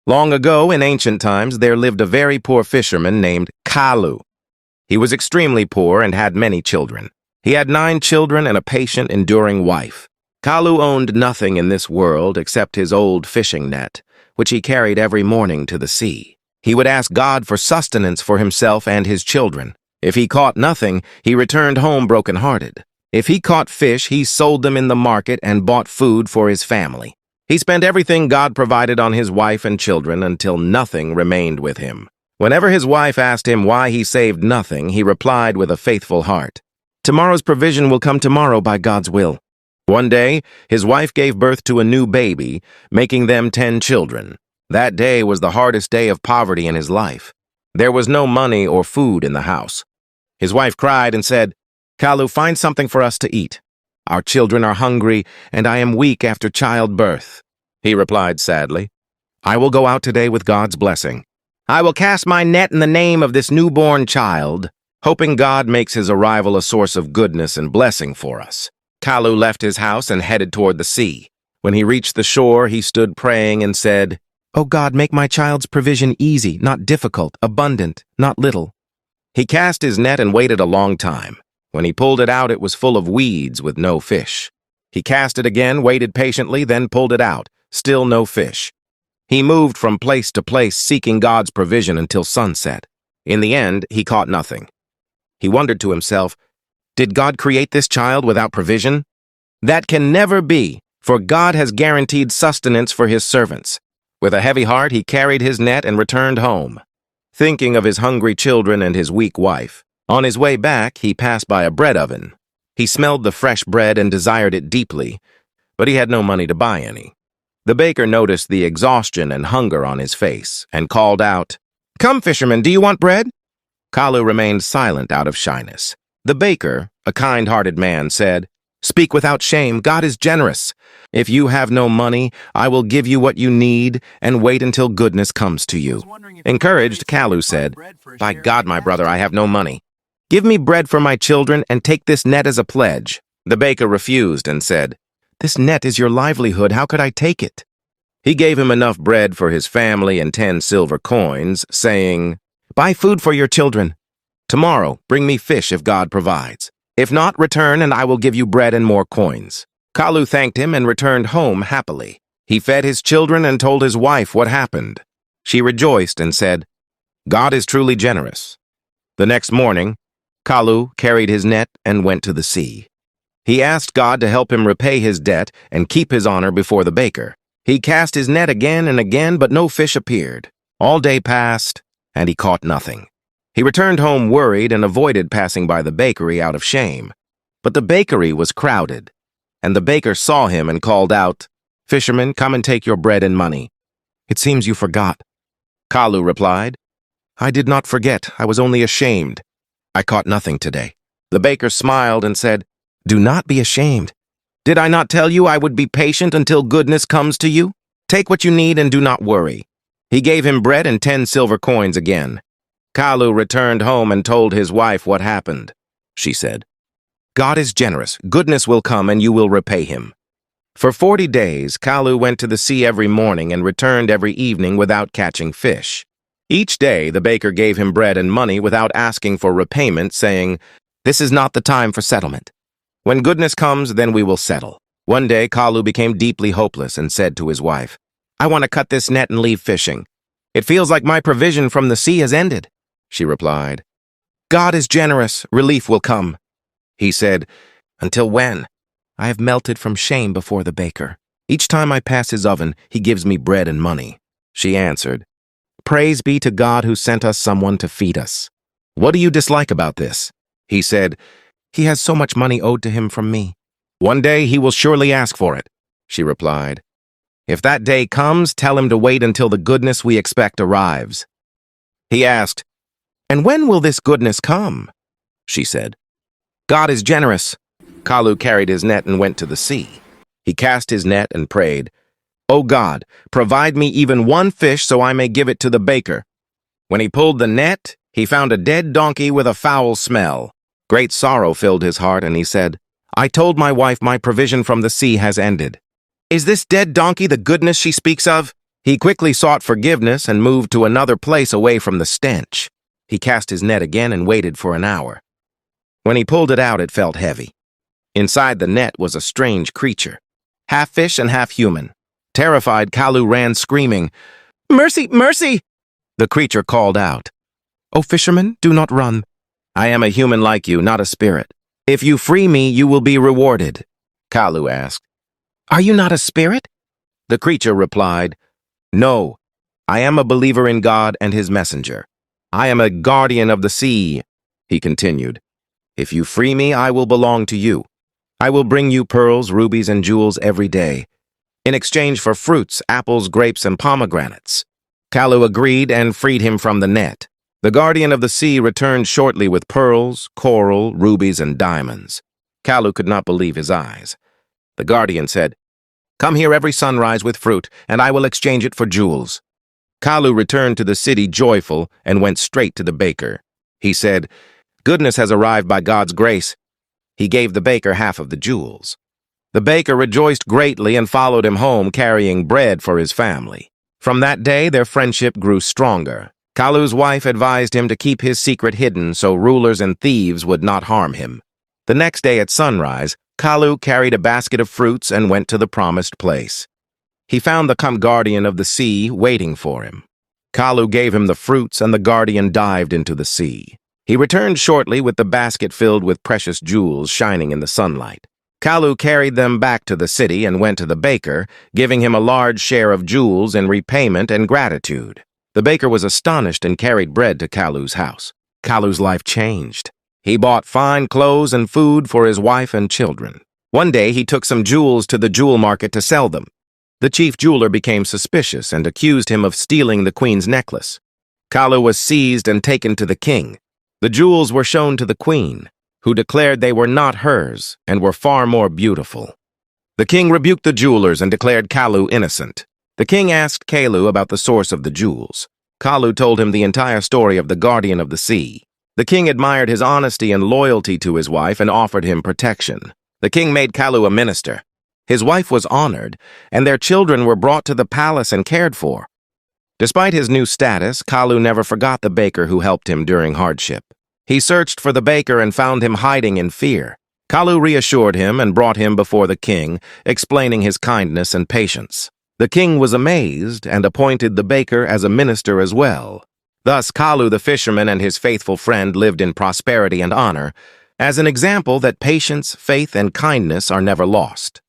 Long ago, in ancient times, there lived a very poor fisherman named Kalu. He was extremely poor and had many children. He had 9 children and a patient, enduring wife. Kalu owned nothing in this world except his old fishing net, which he carried every morning to the sea. He would ask God for sustenance for himself and his children. If he caught nothing, he returned home broken-hearted. If he caught fish, he sold them in the market and bought food for his family. He spent everything God provided on his wife and children until nothing remained with him. Whenever his wife asked him why he saved nothing, he replied with a faithful heart, "Tomorrow's provision will come tomorrow by God's will." One day, his wife gave birth to a new baby, making them 10 children. That day was the hardest day of poverty in his life. There was no money or food in the house. His wife cried and said, "Kalu, find something for us to eat. Our children are hungry, and I am weak after childbirth." He replied sadly, "I will go out today with God's blessing. I will cast my net in the name of this newborn child, hoping God makes his arrival a source of goodness and blessing for us." Kalu left his house and headed toward the sea. When he reached the shore, he stood praying and said, "Oh God, make my child's provision easy, not difficult, abundant, not little." He cast his net and waited a long time. When he pulled it out, it was full of weeds with no fish. He cast it again, waited patiently, then pulled it out. Still no fish. He moved from place to place, seeking God's provision until sunset. In the end, he caught nothing. He wondered to himself, did God create this child without provision? That can never be, for God has guaranteed sustenance for his servants. With a heavy heart, he carried his net and returned home, thinking of his hungry children and his weak wife. On his way back, he passed by a bread oven. He smelled the fresh bread and desired it deeply, but he had no money to buy any. The baker noticed the exhaustion and hunger on his face and called out, "Come, fisherman, do you want bread?" Kalu remained silent out of shyness. The baker, a kind-hearted man, said, "Speak without shame. God is generous. If you have no money, I will give you what you need and wait until goodness comes to you." Encouraged, Kalu said, "By God, my brother, I have no money. Give me bread for my children and take this net as a pledge." The baker refused and said, "This net is your livelihood. How could I take it?" He gave him enough bread for his family and 10 silver coins, saying, "Buy food for your children. Tomorrow, bring me fish if God provides. If not, return and I will give you bread and more coins." Kalu thanked him and returned home happily. He fed his children and told his wife what happened. She rejoiced and said, "God is truly generous." The next morning, Kalu carried his net and went to the sea. He asked God to help him repay his debt and keep his honor before the baker. He cast his net again and again, but no fish appeared. All day passed, and he caught nothing. He returned home worried and avoided passing by the bakery out of shame. But the bakery was crowded, and the baker saw him and called out, "Fisherman, come and take your bread and money. It seems you forgot." Kalu replied, "I did not forget. I was only ashamed. I caught nothing today." The baker smiled and said, "Do not be ashamed. Did I not tell you I would be patient until goodness comes to you? Take what you need and do not worry." He gave him bread and 10 silver coins again. Kalu returned home and told his wife what happened. She said, "God is generous. Goodness will come and you will repay him." For 40 days, Kalu went to the sea every morning and returned every evening without catching fish. Each day, the baker gave him bread and money without asking for repayment, saying, "This is not the time for settlement. When goodness comes, then we will settle." One day, Kalu became deeply hopeless and said to his wife, "I want to cut this net and leave fishing. It feels like my provision from the sea has ended." She replied, "God is generous. Relief will come." He said, "Until when? I have melted from shame before the baker. Each time I pass his oven, he gives me bread and money." She answered, "Praise be to God who sent us someone to feed us. What do you dislike about this?" He said, "He has so much money owed to him from me." "One day he will surely ask for it," she replied. "If that day comes, tell him to wait until the goodness we expect arrives." He asked, "And when will this goodness come?" She said, "God is generous." Kalu carried his net and went to the sea. He cast his net and prayed, "O God, provide me even one fish so I may give it to the baker." When he pulled the net, he found a dead donkey with a foul smell. Great sorrow filled his heart, and he said, "I told my wife my provision from the sea has ended. Is this dead donkey the goodness she speaks of?" He quickly sought forgiveness and moved to another place away from the stench. He cast his net again and waited for an hour. When he pulled it out, it felt heavy. Inside the net was a strange creature, half fish and half human. Terrified, Kalu ran screaming, "Mercy! Mercy!" The creature called out, "Oh, fisherman, do not run. I am a human like you, not a spirit. If you free me, you will be rewarded." Kalu asked, "Are you not a spirit?" The creature replied, "No, I am a believer in God and his messenger. I am a guardian of the sea." He continued, "If you free me, I will belong to you. I will bring you pearls, rubies, and jewels every day, in exchange for fruits, apples, grapes, and pomegranates." Kalu agreed and freed him from the net. The guardian of the sea returned shortly with pearls, coral, rubies, and diamonds. Kalu could not believe his eyes. The guardian said, "Come here every sunrise with fruit, and I will exchange it for jewels." Kalu returned to the city joyful and went straight to the baker. He said, "Goodness has arrived by God's grace." He gave the baker half of the jewels. The baker rejoiced greatly and followed him home carrying bread for his family. From that day, their friendship grew stronger. Kalu's wife advised him to keep his secret hidden so rulers and thieves would not harm him. The next day at sunrise, Kalu carried a basket of fruits and went to the promised place. He found the guardian of the sea waiting for him. Kalu gave him the fruits and the guardian dived into the sea. He returned shortly with the basket filled with precious jewels shining in the sunlight. Kalu carried them back to the city and went to the baker, giving him a large share of jewels in repayment and gratitude. The baker was astonished and carried bread to Kalu's house. Kalu's life changed. He bought fine clothes and food for his wife and children. One day he took some jewels to the jewel market to sell them. The chief jeweler became suspicious and accused him of stealing the queen's necklace. Kalu was seized and taken to the king. The jewels were shown to the queen, who declared they were not hers and were far more beautiful. The king rebuked the jewelers and declared Kalu innocent. The king asked Kalu about the source of the jewels. Kalu told him the entire story of the guardian of the sea. The king admired his honesty and loyalty to his wife and offered him protection. The king made Kalu a minister. His wife was honored, and their children were brought to the palace and cared for. Despite his new status, Kalu never forgot the baker who helped him during hardship. He searched for the baker and found him hiding in fear. Kalu reassured him and brought him before the king, explaining his kindness and patience. The king was amazed and appointed the baker as a minister as well. Thus, Kalu the fisherman and his faithful friend lived in prosperity and honor, as an example that patience, faith, and kindness are never lost.